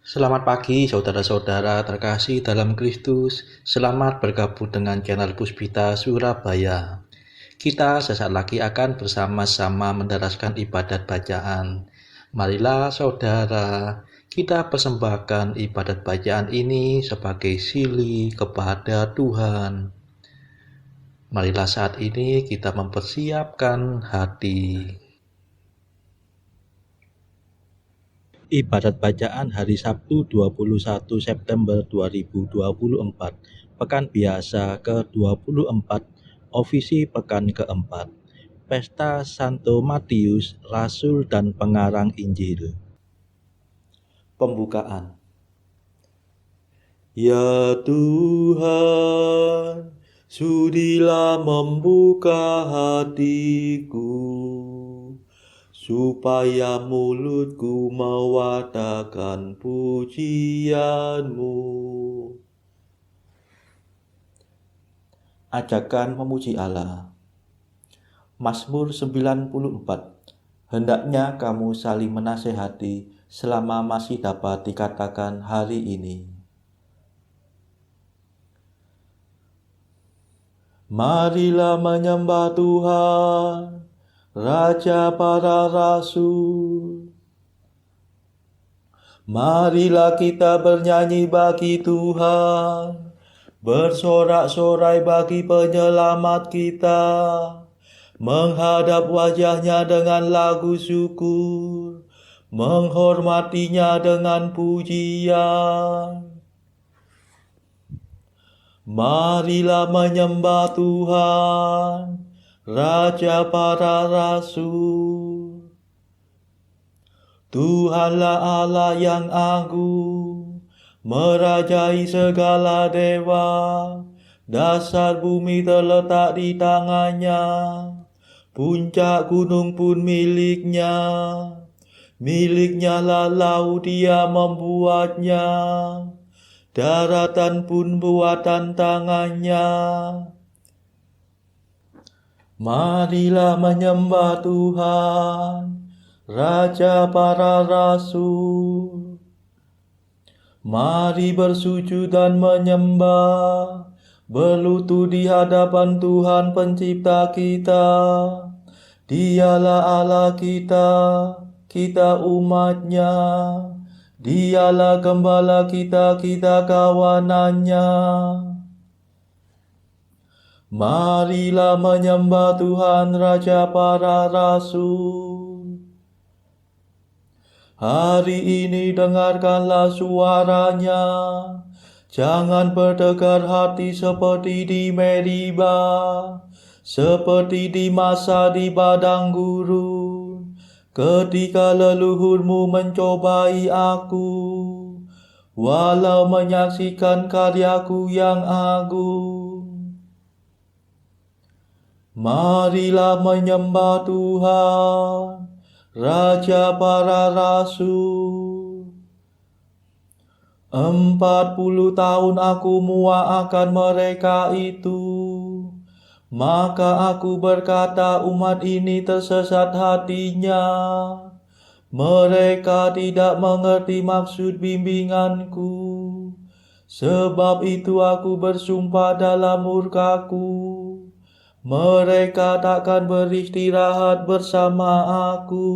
Selamat pagi saudara-saudara terkasih dalam Kristus. Selamat bergabung dengan channel Puspita Surabaya. Kita sesaat lagi akan bersama-sama menderaskan ibadat bacaan. Marilah saudara, kita persembahkan ibadat bacaan ini sebagai sili kepada Tuhan. Marilah saat ini kita mempersiapkan hati. Ibadat bacaan hari Sabtu 21 September 2024, Pekan Biasa ke-24, Ofisi Pekan keempat, Pesta Santo Matius, Rasul dan Pengarang Injil. Pembukaan. Ya Tuhan, sudilah membuka hatiku, supaya mulutku mewatakan pujian-Mu. Ajakan memuji Allah. Mazmur 94. Hendaknya kamu saling menasehati selama masih dapat dikatakan hari ini. Marilah menyembah Tuhan, Raja para Rasul. Marilah kita bernyanyi bagi Tuhan, bersorak-sorai bagi penyelamat kita, menghadap wajahnya dengan lagu syukur, menghormatinya dengan pujian. Marilah menyembah Tuhan, Raja para Rasul. Tuhanlah Allah yang agung, merajai segala dewa. Dasar bumi terletak di tangannya, puncak gunung pun miliknya. Miliknya lah laut, dia membuatnya, daratan pun buatan tangannya. Marilah menyembah Tuhan, Raja para Rasul. Mari bersujud dan menyembah, berlutut di hadapan Tuhan Pencipta kita. Dialah Allah kita, kita umatnya. Dialah gembala kita, kita kawanannya. Marilah menyembah Tuhan, Raja para Rasul. Hari ini dengarkanlah suaranya. Jangan berdegar hati seperti di Meriba, seperti di masa di padang gurun, ketika leluhurmu mencobai aku, walau menyaksikan karyaku yang agung. Marilah menyembah Tuhan, Raja para Rasul. 40 tahun aku muak akan mereka itu. Maka aku berkata, umat ini tersesat hatinya. Mereka tidak mengerti maksud bimbinganku. Sebab itu aku bersumpah dalam murkaku, mereka takkan beristirahat bersama aku.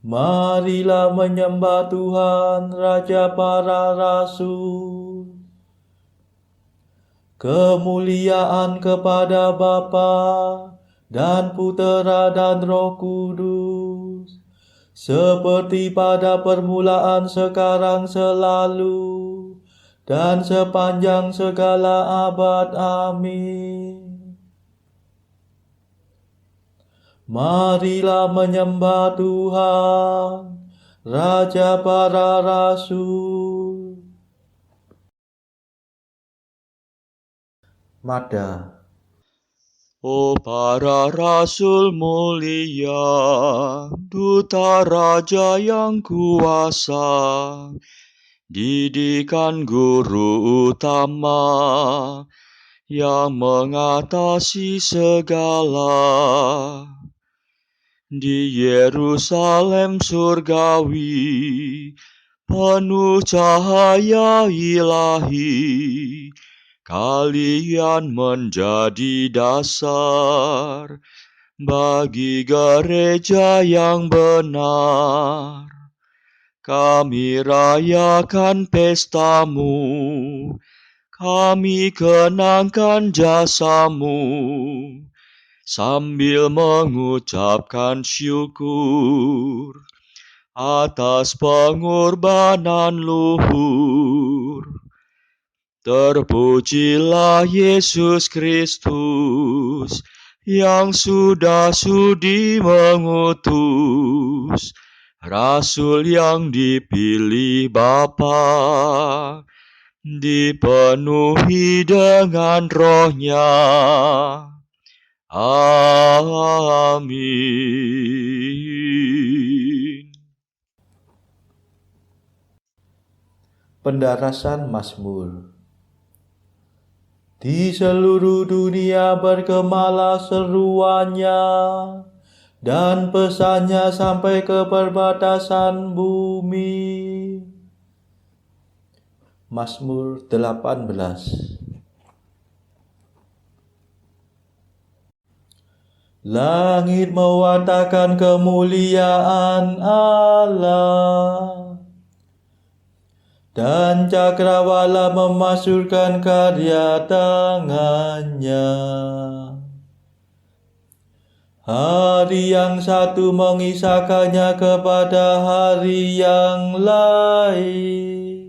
Marilah menyembah Tuhan, Raja para Rasul. Kemuliaan kepada Bapa dan Putera dan Roh Kudus, seperti pada permulaan, sekarang, selalu, dan sepanjang segala abad. Amin. Marilah menyembah Tuhan, Raja para Rasul. Mada. Oh para rasul mulia, duta raja yang kuasa, didikan guru utama yang mengatasi segala. di Yerusalem surgawi, penuh cahaya ilahi, kalian menjadi dasar bagi gereja yang benar. Kami rayakan pestamu, kami kenangkan jasamu, sambil mengucapkan syukur atas pengorbanan luhur. Terpujilah Yesus Kristus yang sudah sudi mengutus Rasul yang dipilih Bapa, dipenuhi dengan Roh-Nya. Amin. Pendarasan Mazmur. Di seluruh dunia bergemalah seruannya, dan pesannya sampai ke perbatasan bumi. Mazmur 18. Langit mewartakan kemuliaan Allah, dan cakrawala memasyurkan karya tangannya. Hari yang satu mengisahkannya kepada hari yang lain,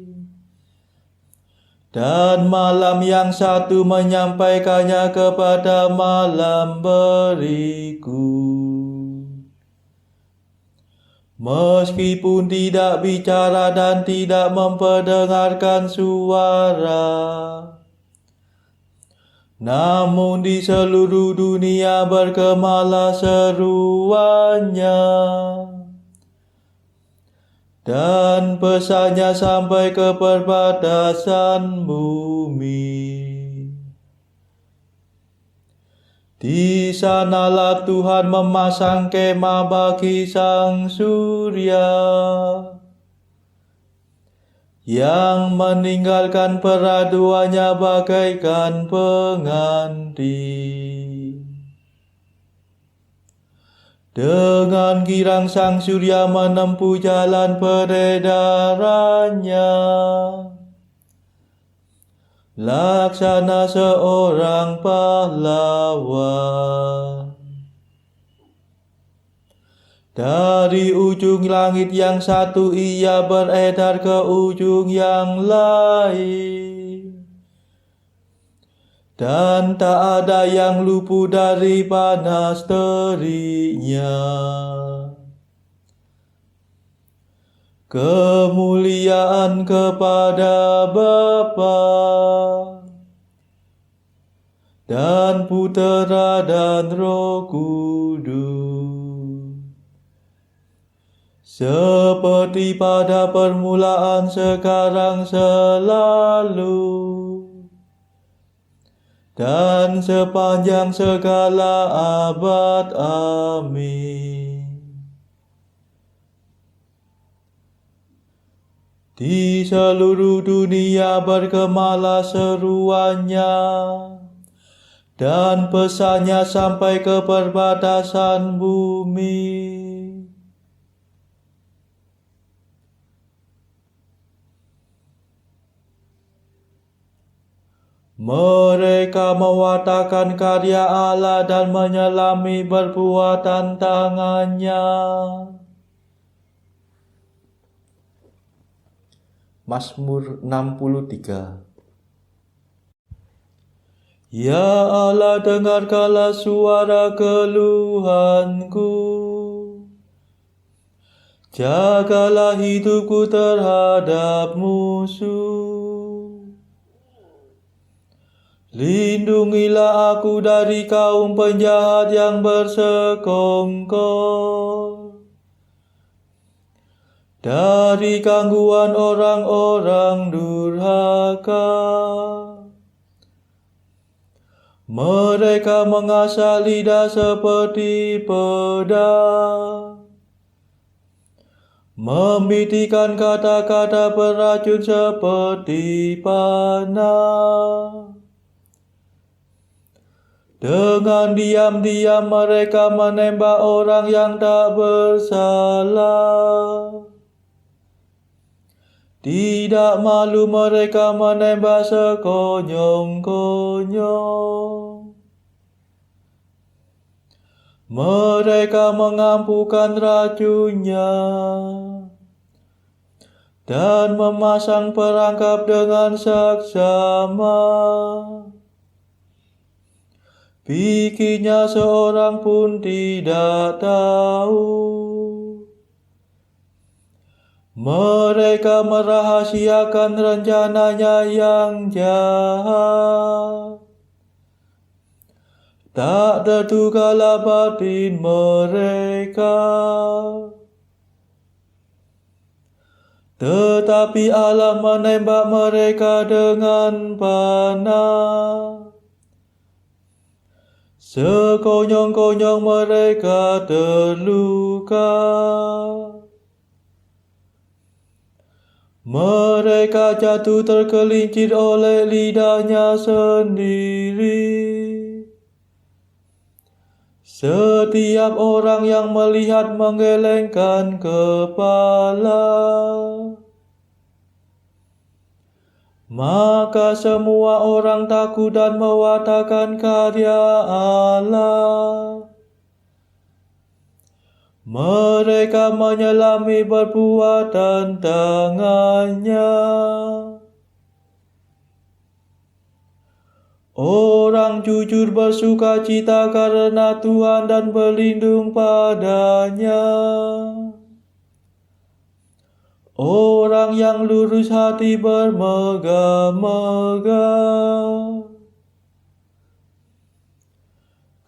dan malam yang satu menyampaikannya kepada malam berikut. Meskipun tidak bicara dan tidak memperdengarkan suara, namun di seluruh dunia bergemalah seruannya, dan pesannya sampai ke perbatasan bumi. Di sanalah Tuhan memasang kemah bagi sang surya, yang meninggalkan peraduannya bagaikan pengantin. Dengan girang sang surya menempuh jalan peredarannya, laksana seorang pahlawan. Dari ujung langit yang satu ia beredar ke ujung yang lain, dan tak ada yang luput dari panas teriknya. Kemuliaan kepada Bapa dan Putera dan Roh Kudus, seperti pada permulaan, sekarang, selalu, dan sepanjang segala abad. Amin. Di seluruh dunia bergemalah seruannya, dan pesannya sampai ke perbatasan bumi. Mereka mewartakan karya Allah dan menyelami perbuatan tangannya. Mazmur 63. Ya Allah, dengarkanlah suara keluhanku. Jagalah hidupku terhadap musuh. Lindungilah aku dari kaum penjahat yang bersekongkol, dari gangguan orang-orang durhaka. Mereka mengasah lidah seperti pedang, membitikan kata-kata beracun seperti panah. Dengan diam-diam mereka menembak orang yang tak bersalah. Tidak malu mereka menembak sekonyong-konyong. Mereka mengampukan racunnya dan memasang perangkap dengan saksama. Bikinnya seorang pun tidak tahu. Mereka merahasiakan rencananya yang jahat. Tak terdugalah batin mereka. Tetapi Allah menembak mereka dengan panah. Sekonyong-konyong mereka terluka. Mereka jatuh tergelincir oleh lidahnya sendiri. Setiap orang yang melihat menggelengkan kepala. Maka semua orang takut dan mewartakan karya Allah. Mereka menyelami perbuatan tangannya. Orang jujur bersuka cita karena Tuhan dan berlindung padanya. Orang yang lurus hati bermegah-megah.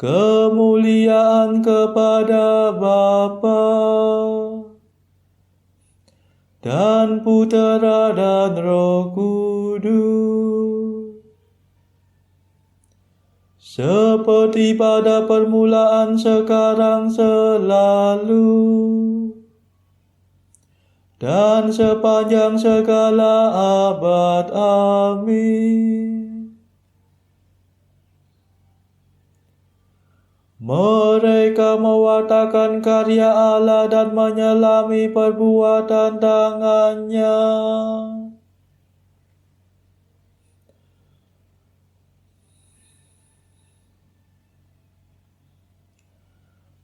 Kemuliaan kepada Bapa dan Putera dan Roh Kudus, seperti pada permulaan, sekarang, selalu, dan sepanjang segala abad. Amin. Mereka mewartakan karya Allah dan menyelami perbuatan tangannya.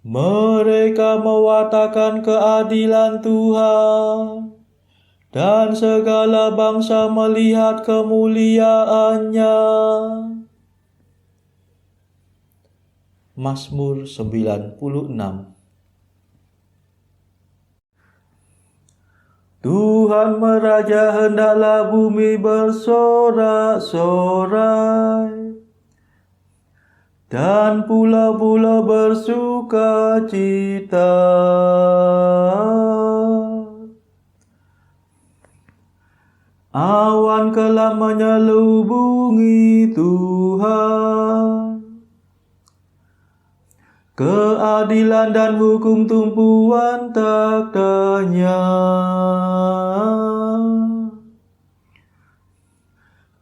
Mereka mewartakan keadilan Tuhan, dan segala bangsa melihat kemuliaannya. Mazmur 96. Tuhan meraja, hendaklah bumi bersorak-sorai, dan pulau-pulau bersuka cita. Awan gelap menyelubungi Tuhan, keadilan dan hukum tumpuan taktanya.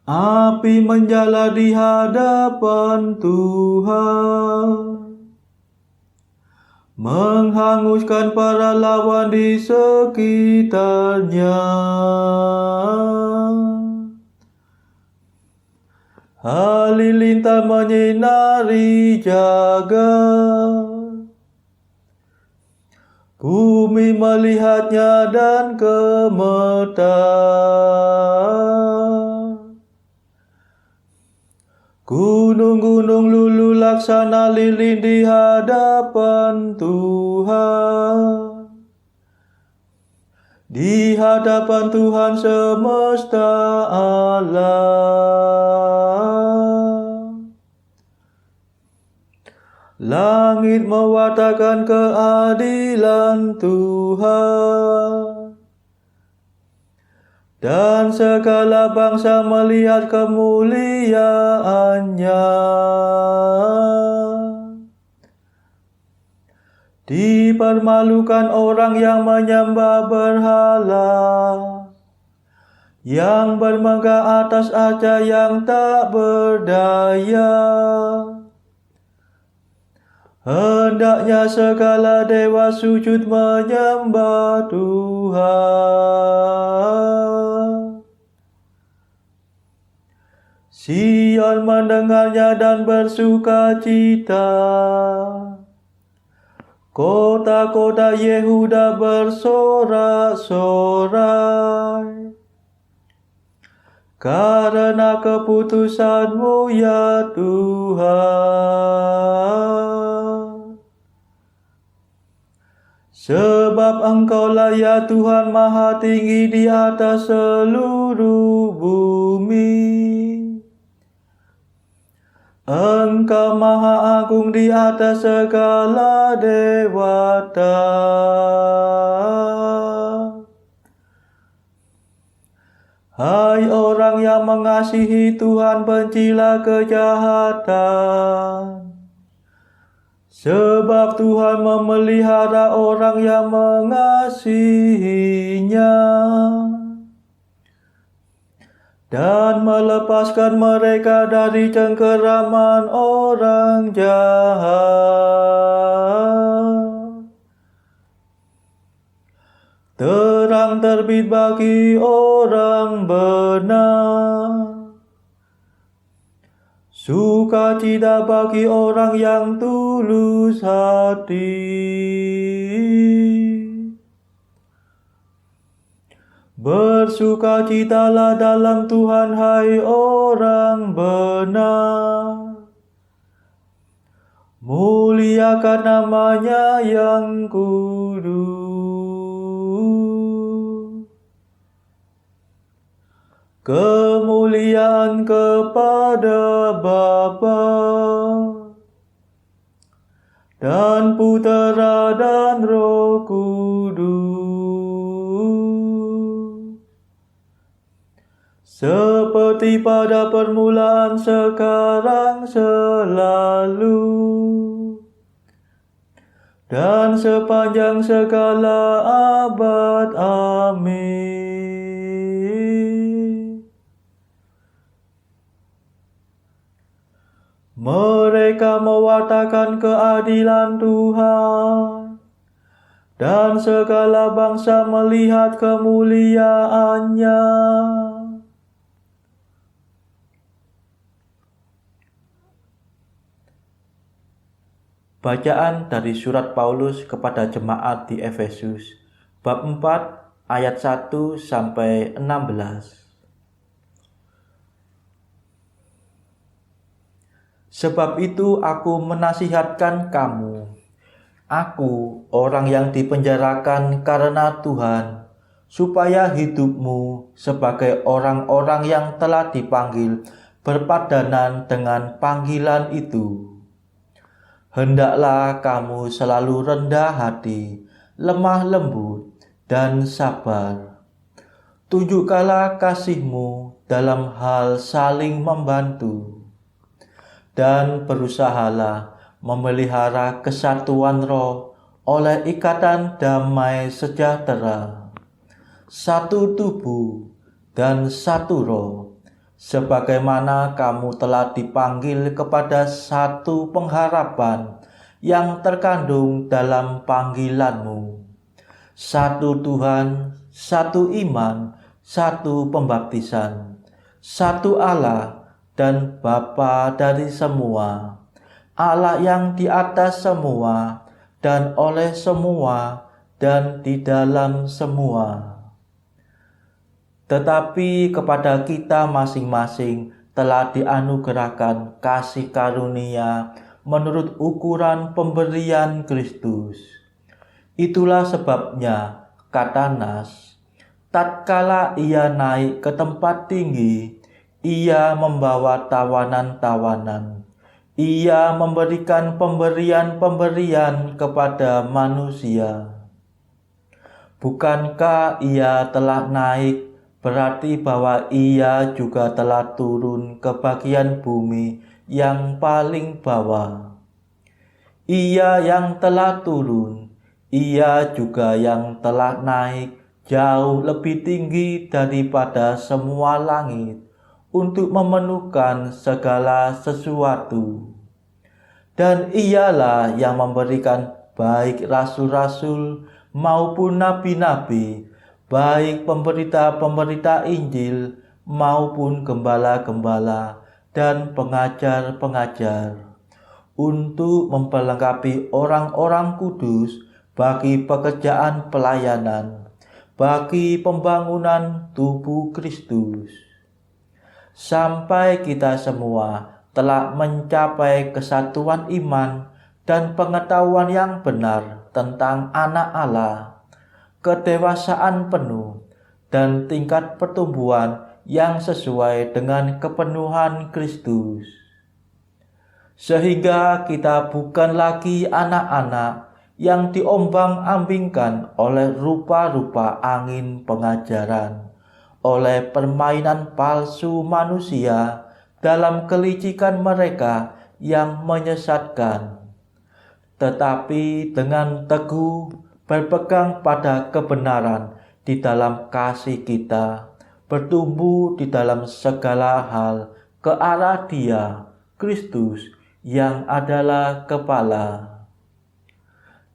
Api menjala di hadapan Tuhan, menghanguskan para lawan di sekitarnya. Halilintar menyinari jagat, bumi melihatnya dan gemetar. Gunung-gunung luluh laksana lilin di hadapan Tuhan, di hadapan Tuhan semesta alam. Langit mewartakan keadilan Tuhan, dan segala bangsa melihat kemuliaannya. Dipermalukan orang yang menyembah berhala, yang bermegah atas arca yang tak berdaya. Hendaknya segala dewa sujud menyembah Tuhan. Sion mendengarnya dan bersukacita. Kota-kota Yehuda bersorak-sorai karena keputusan-Mu ya Tuhan. Sebab Engkau-Lah ya Tuhan maha tinggi di atas seluruh bumi. Engkau maha agung di atas segala dewata. Hai orang yang mengasihi Tuhan, bencilah kejahatan. Sebab Tuhan memelihara orang yang mengasihinya dan melepaskan mereka dari cengkeraman orang jahat. Terang terbit bagi orang benar, sukacita bagi orang yang tulus hati. Bersukacitalah dalam Tuhan, hai orang benar. Muliakan nama-Nya yang kudus. Kemuliaan kepada Bapa dan Putera dan Roh Kudus, seperti pada permulaan, sekarang, selalu, dan sepanjang segala abad. Amin. Mereka mewartakan keadilan Tuhan, dan segala bangsa melihat kemuliaannya. Bacaan dari surat Paulus kepada jemaat di Efesus, bab 4 ayat 1 sampai 16. Sebab itu aku menasihatkan kamu, aku orang yang dipenjarakan karena Tuhan, supaya hidupmu sebagai orang-orang yang telah dipanggil berpadanan dengan panggilan itu. Hendaklah kamu selalu rendah hati, lemah lembut, dan sabar. Tunjukkanlah kasih-Mu dalam hal saling membantu, dan berusahalah memelihara kesatuan roh oleh ikatan damai sejahtera. Satu tubuh dan satu roh, sebagaimana kamu telah dipanggil kepada satu pengharapan yang terkandung dalam panggilan-Mu. Satu Tuhan, satu iman, satu pembaptisan, satu Allah dan Bapa dari semua, Allah yang di atas semua dan oleh semua dan di dalam semua. Tetapi kepada kita masing-masing telah dianugerahkan kasih karunia menurut ukuran pemberian Kristus. Itulah sebabnya, kata Nas, tatkala ia naik ke tempat tinggi, ia membawa tawanan-tawanan. Ia memberikan pemberian-pemberian kepada manusia. Bukankah ia telah naik berarti bahwa Ia juga telah turun ke bagian bumi yang paling bawah. Ia yang telah turun, Ia juga yang telah naik jauh lebih tinggi daripada semua langit untuk memenuhkan segala sesuatu. Dan Ialah yang memberikan baik rasul-rasul maupun nabi-nabi, baik pemberita-pemberita Injil maupun gembala-gembala dan pengajar-pengajar, untuk memperlengkapi orang-orang kudus bagi pekerjaan pelayanan, bagi pembangunan tubuh Kristus, sampai kita semua telah mencapai kesatuan iman dan pengetahuan yang benar tentang Anak Allah, kedewasaan penuh, dan tingkat pertumbuhan yang sesuai dengan kepenuhan Kristus. Sehingga kita bukan lagi anak-anak yang diombang-ambingkan oleh rupa-rupa angin pengajaran, oleh permainan palsu manusia dalam kelicikan mereka yang menyesatkan, tetapi dengan teguh berpegang pada kebenaran di dalam kasih kita, bertumbuh di dalam segala hal ke arah Dia, Kristus, yang adalah kepala.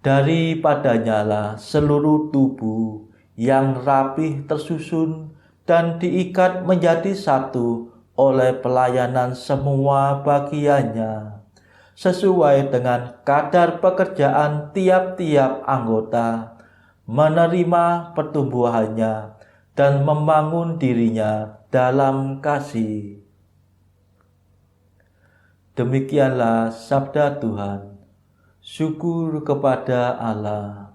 Daripadanya seluruh tubuh yang rapih tersusun dan diikat menjadi satu oleh pelayanan semua bagiannya, sesuai dengan kadar pekerjaan tiap-tiap anggota, menerima pertumbuhannya dan membangun dirinya dalam kasih. Demikianlah sabda Tuhan. Syukur kepada Allah.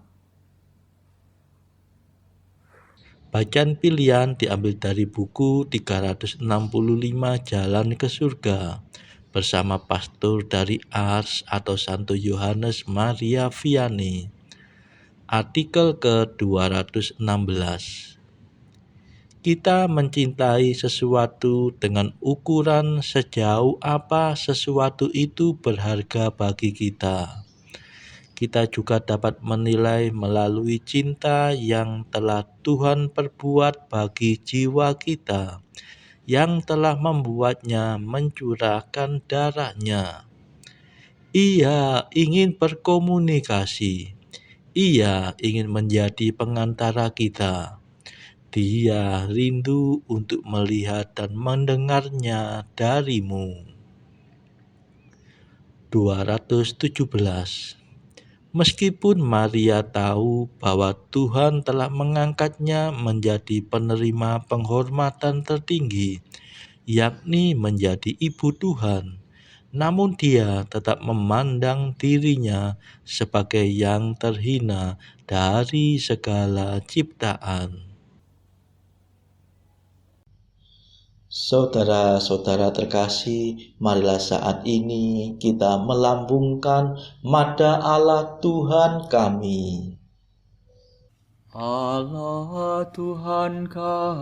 Bacaan pilihan diambil dari buku 365 Jalan ke Surga bersama pastor dari Ars atau Santo Yohanes Maria Vianney. Artikel ke-216. Kita mencintai sesuatu dengan ukuran sejauh apa sesuatu itu berharga bagi kita. Kita juga dapat menilai melalui cinta yang telah Tuhan perbuat bagi jiwa kita, yang telah membuatnya mencurahkan darahnya. Ia ingin berkomunikasi. Ia ingin menjadi pengantara kita. Dia rindu untuk melihat dan mendengarnya darimu. 217. Meskipun Maria tahu bahwa Tuhan telah mengangkatnya menjadi penerima penghormatan tertinggi, yakni menjadi ibu Tuhan, namun dia tetap memandang dirinya sebagai yang terhina dari segala ciptaan. Saudara-saudara terkasih, marilah saat ini kita melambungkan Mada Allah Tuhan kami. Allah Tuhan kami,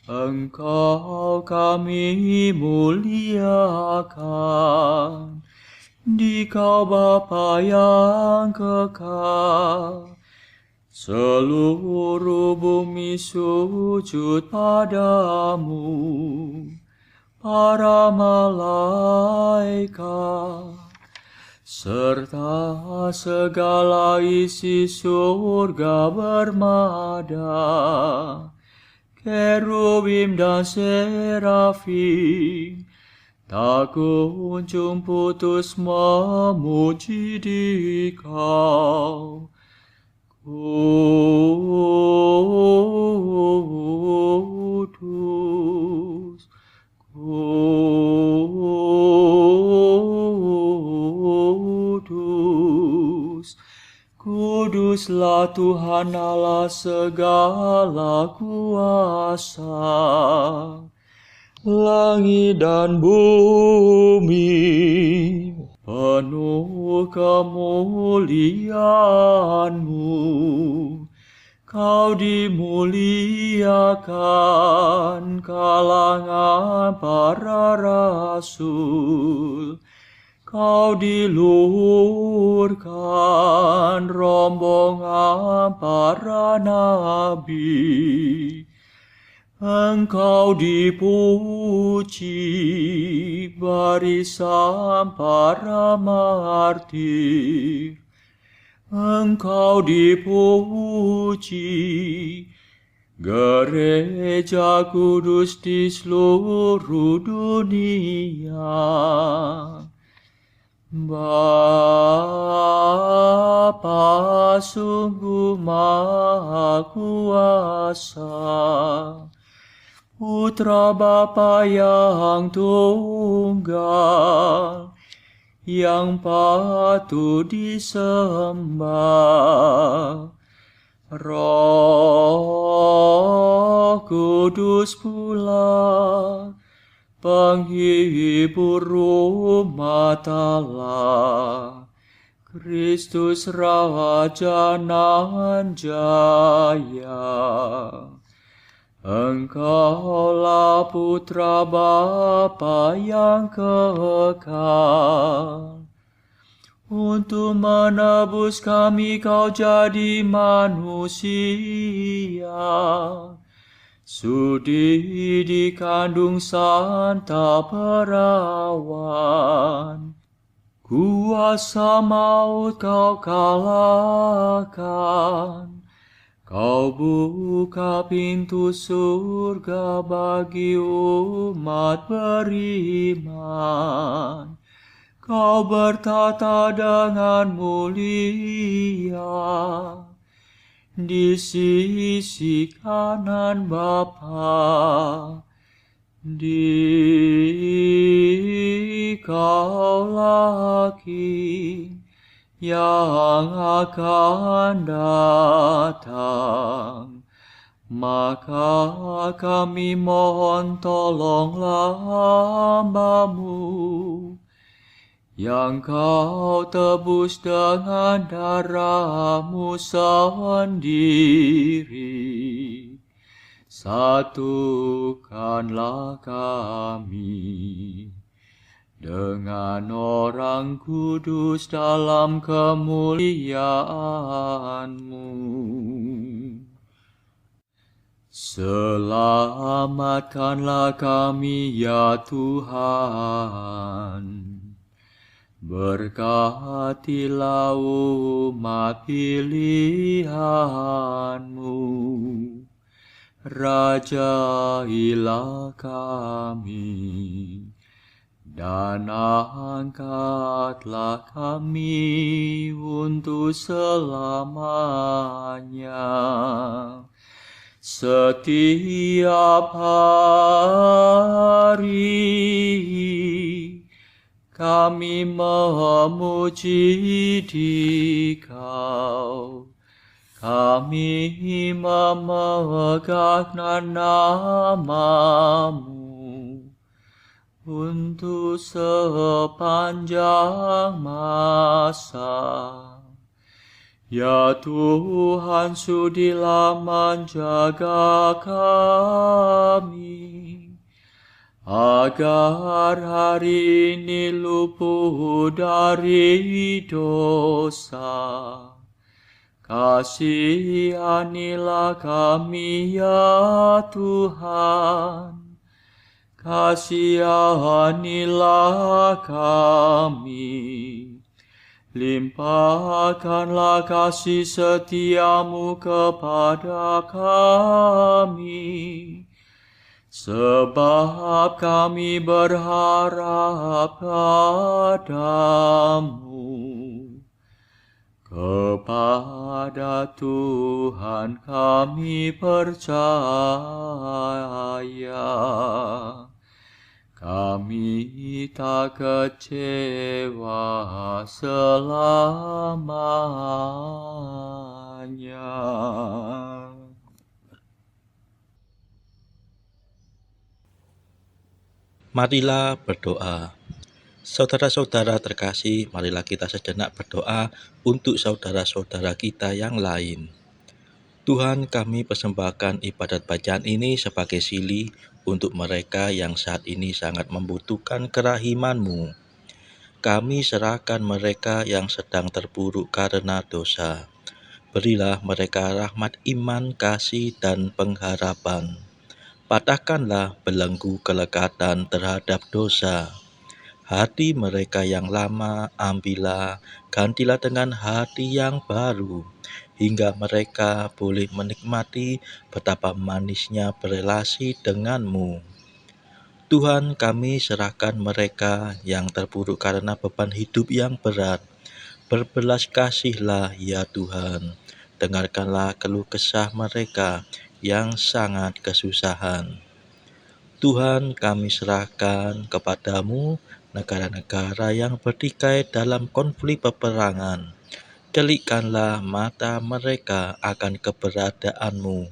Engkau kami muliakan, Dikau Bapa yang kekal. Seluruh bumi sujud padamu, para malaikat, serta segala isi surga bermada, kerubim dan serafim, tak kunjung putus memuji Dikau. Kudus, kudus, kuduslah Tuhan Allah segala kuasa. Langit dan bumi penuh kemuliaan-Mu. Kau dimuliakan kalangan para rasul. Kau diluhurkan rombongan para nabi. Engkau dipuji barisan para martir. Engkau dipuji gereja kudus di seluruh dunia. Bapa sungguh Maha Kuasa, Putra Bapa yang tunggal, yang patut disembah. Roh Kudus pula, penghibur umat Allah, Kristus Raja nan jaya. Engkaulah Putra Bapa yang kekal. Untuk menebus kami Kau jadi manusia. Sudi dikandung Santa Perawan. Kuasa maut Kau kalahkan. Kau buka pintu surga bagi umat beriman. Kau bertata dengan mulia di sisi kanan Bapa. Dikaulah King yang akan datang. Maka kami mohon tolonglah hamba-Mu yang Kau tebus dengan darah-Mu sendiri. Satukanlah kami dengan orang kudus dalam kemuliaan-Mu. Selamatkanlah kami ya Tuhan. Berkatilah umat pilihan-Mu. Rajailah kami. Dan angkatlah kami untuk selamanya. Setiap hari kami memuji Dikau. Kami memegang nama-Mu untuk sepanjang masa. Ya Tuhan, sudilah menjaga kami, agar hari ini luput dari dosa. Kasihanilah kami ya Tuhan, kasihanilah kami. Limpahkanlah kasih setia-Mu kepada kami, sebab kami berharap padamu. Kepada Tuhan kami percaya, kami tak kecewa selamanya. Marilah berdoa. Saudara-saudara terkasih, marilah kita sejenak berdoa untuk saudara-saudara kita yang lain. Tuhan, kami persembahkan ibadat bacaan ini sebagai sili untuk mereka yang saat ini sangat membutuhkan kerahiman-Mu. Kami serahkan mereka yang sedang terpuruk karena dosa. Berilah mereka rahmat iman, kasih, dan pengharapan. Patahkanlah belenggu kelekatan terhadap dosa. Hati mereka yang lama ambillah, gantilah dengan hati yang baru, hingga mereka boleh menikmati betapa manisnya berelasi denganmu. Tuhan, kami serahkan mereka yang terpuruk karena beban hidup yang berat. Berbelas kasihlah ya Tuhan, dengarkanlah keluh kesah mereka yang sangat kesusahan. Tuhan, kami serahkan kepadamu negara-negara yang bertikai dalam konflik peperangan. Celikkanlah mata mereka akan keberadaanmu,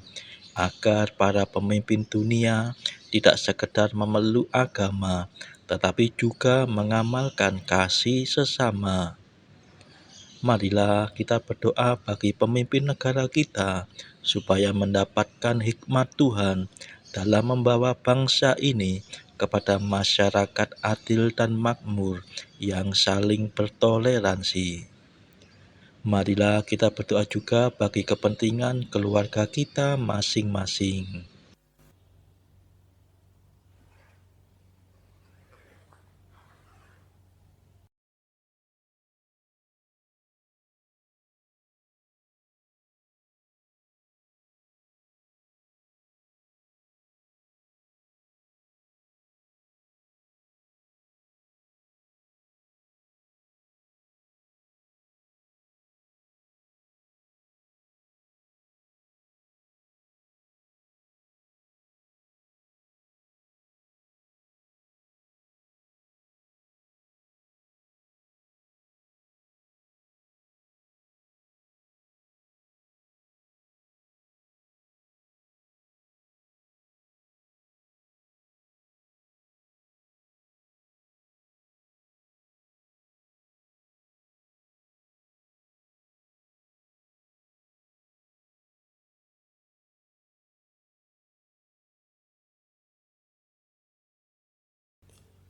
agar para pemimpin dunia tidak sekedar memeluk agama, tetapi juga mengamalkan kasih sesama. Marilah kita berdoa bagi pemimpin negara kita, supaya mendapatkan hikmat Tuhan dalam membawa bangsa ini kepada masyarakat adil dan makmur yang saling bertoleransi. Marilah kita berdoa juga bagi kepentingan keluarga kita masing-masing.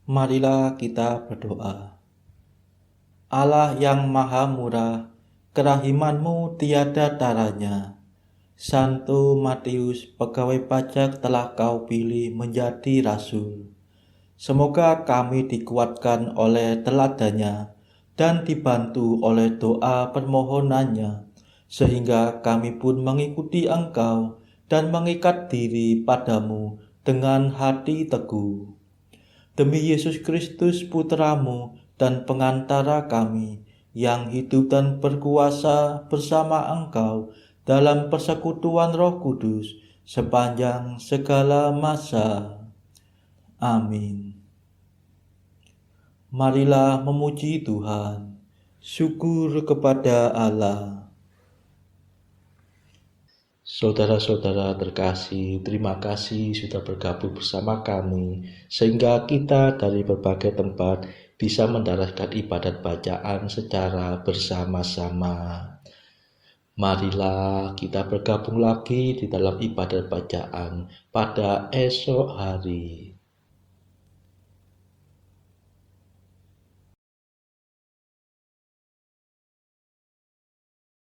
Marilah kita berdoa. Allah yang maha murah, kerahiman-Mu tiada taranya. Santo Matius, pegawai pajak telah Kau pilih menjadi rasul. Semoga kami dikuatkan oleh teladannya dan dibantu oleh doa permohonannya, sehingga kami pun mengikuti Engkau dan mengikat diri padamu dengan hati teguh. Demi Yesus Kristus Putra-Mu dan pengantara kami, yang hidup dan berkuasa bersama Engkau dalam persekutuan Roh Kudus sepanjang segala masa. Amin. Marilah memuji Tuhan. Syukur kepada Allah. Saudara-saudara terkasih, terima kasih sudah bergabung bersama kami, sehingga kita dari berbagai tempat bisa mendaraskan ibadat bacaan secara bersama-sama. Marilah kita bergabung lagi di dalam ibadat bacaan pada esok hari.